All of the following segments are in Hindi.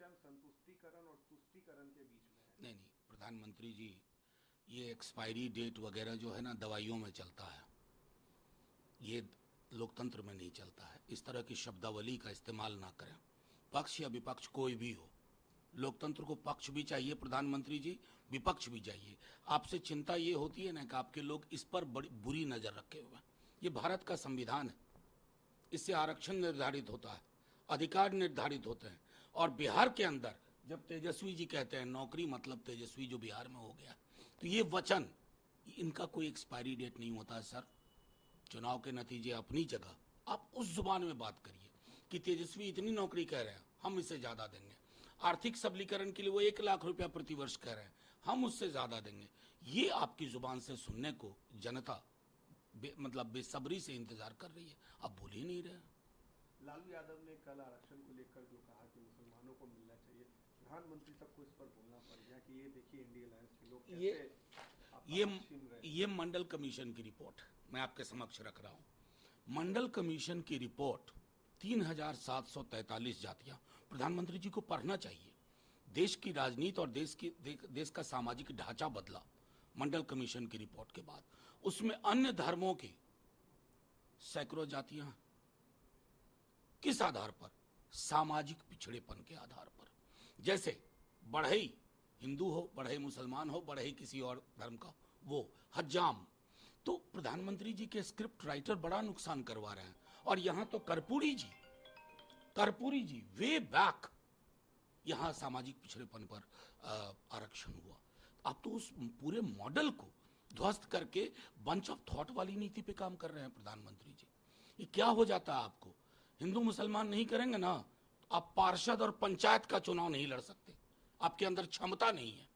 आरक्षण संतुष्टिकरण और तुष्टिकरण के बीच में है। नहीं नहीं प्रधानमंत्री जी, ये एक्सपायरी डेट वगैरह जो है ना दवाइयों में चलता है, ये लोकतंत्र में नहीं चलता है। इस तरह की शब्दावली का इस्तेमाल ना करें, पक्ष या विपक्ष कोई भी हो। लोकतंत्र को पक्ष भी चाहिए प्रधानमंत्री जी, विपक्ष भी चाहिए। आपसे चिंता ये होती है ना कि आपके लोग इस पर बड़ी बुरी नजर रखे हुए हैं। ये भारत का संविधान है, इससे आरक्षण निर्धारित होता है, अधिकार निर्धारित होते हैं। और बिहार के अंदर जब तेजस्वी जी कहते हैं नौकरी मतलब तेजस्वी जो बिहार में हो गया, तो ये वचन, इनका कोई एक्सपायरी डेट नहीं होता है सर। चुनाव के नतीजे अपनी जगह, आप उस जुबान में बात करिए कि तेजस्वी इतनी नौकरी कह रहे हैं, हम इससे ज्यादा देंगे। आर्थिक सबलीकरण के लिए वो 1 लाख रुपया प्रतिवर्ष कह रहे हैं, हम उससे ज्यादा देंगे। ये आपकी जुबान से सुनने को जनता मतलब बेसब्री से इंतजार कर रही है, आप बोल ही नहीं रहे। लालू यादव ने कल आरक्षण को लेकर जो कहा कि मुसलमानों को मिलना चाहिए, प्रधानमंत्री तक को इस पर बोलना पड़ गया कि ये देखिए इंडिया अलायंस के लोग कैसे ये मंडल कमीशन की रिपोर्ट मैं आपके समक्ष रख रहा हूं। मंडल कमीशन की रिपोर्ट 3743 जातियां, प्रधानमंत्री जी को पढ़ना चाहिए। देश की राजनीति और देश का सामाजिक ढांचा बदला मंडल कमीशन की रिपोर्ट के बाद। उसमें अन्य धर्मों की सैकड़ों जातियां, किस आधार पर? सामाजिक पिछड़ेपन के आधार पर। जैसे बढ़ई हिंदू हो, बढ़ई मुसलमान हो, बढ़ई किसी और धर्म का, वो हज्जाम। तो प्रधानमंत्री जी के स्क्रिप्ट राइटर बड़ा नुकसान करवा रहे हैं। और यहां तो कर्पूरी जी वे बैक यहां सामाजिक पिछड़ेपन पर आरक्षण हुआ। आप तो उस पूरे मॉडल को ध्वस्त करके बंच ऑफ थॉट वाली नीति पे काम कर रहे हैं प्रधानमंत्री जी। ये क्या हो जाता है आपको? हिंदू मुसलमान नहीं करेंगे ना, तो आप पार्षद और पंचायत का चुनाव नहीं लड़ सकते, आपके अंदर क्षमता नहीं है।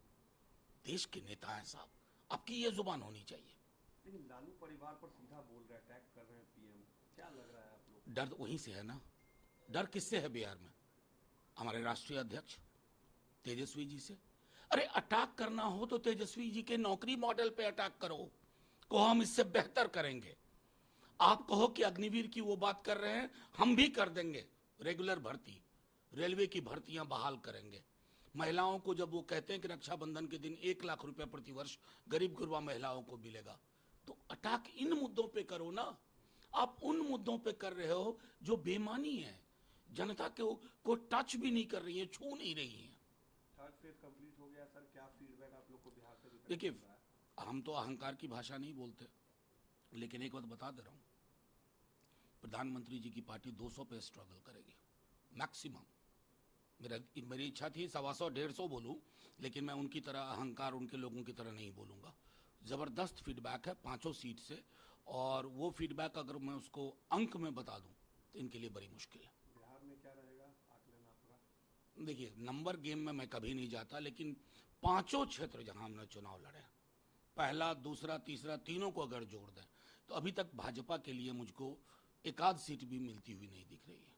देश के नेता हैं साहब, आपकी ये जुबान होनी चाहिए। लेकिन लालू परिवार पर सीधा बोल रहे हैं, अटैक कर रहे हैं पीएम, क्या लग रहा है आप लोग? डर वहीं से है ना। डर किससे है बिहार में? हमारे राष्ट्रीय अध्यक्ष तेजस्वी जी से। अरे अटैक करना हो तो तेजस्वी जी के नौकरी मॉडल पे अटैक करो, को हम इससे बेहतर करेंगे। आप कहो कि अग्निवीर की वो बात कर रहे हैं, हम भी कर देंगे। रेगुलर भर्ती, रेलवे की भर्तियां बहाल करेंगे। महिलाओं को जब वो कहते हैं कि रक्षाबंधन के दिन 1 लाख रुपया प्रतिवर्ष गरीब गुरबा महिलाओं को मिलेगा, तो अटैक इन मुद्दों पे करो ना। आप उन मुद्दों पे कर रहे हो जो बेमानी है, जनता को टच भी नहीं कर रही है, छू नहीं रही है। थर्ड फेज कंप्लीट हो गया सर, क्या फीडबैक आप लोग को बिहार से? देखिए, हम तो अहंकार की भाषा नहीं बोलते, लेकिन एक बात बता दे रहा हूं, प्रधानमंत्री जी की पार्टी 200 पे स्ट्रगल करेगी मैक्सिमम। मेरी इच्छा थी 125 150 बोलूं, लेकिन मैं उनकी तरह अहंकार उनके लोगों की तरह नहीं बोलूंगा। जबरदस्त फीडबैक है 5 सीट से, और वो फीडबैक अगर मैं उसको अंक में बता दूं तो इनके लिए बड़ी मुश्किल है। बिहार में क्या रहेगा आकलन आपका? देखिए, नंबर गेम में मैं कभी नहीं जाता, लेकिन 5 क्षेत्र जहां हमने चुनाव लड़े, पहला दूसरा तीसरा तीनों को अगर जोड़ दें, तो अभी तक भाजपा के लिए मुझको 1 आध सीट भी मिलती हुई नहीं दिख रही है।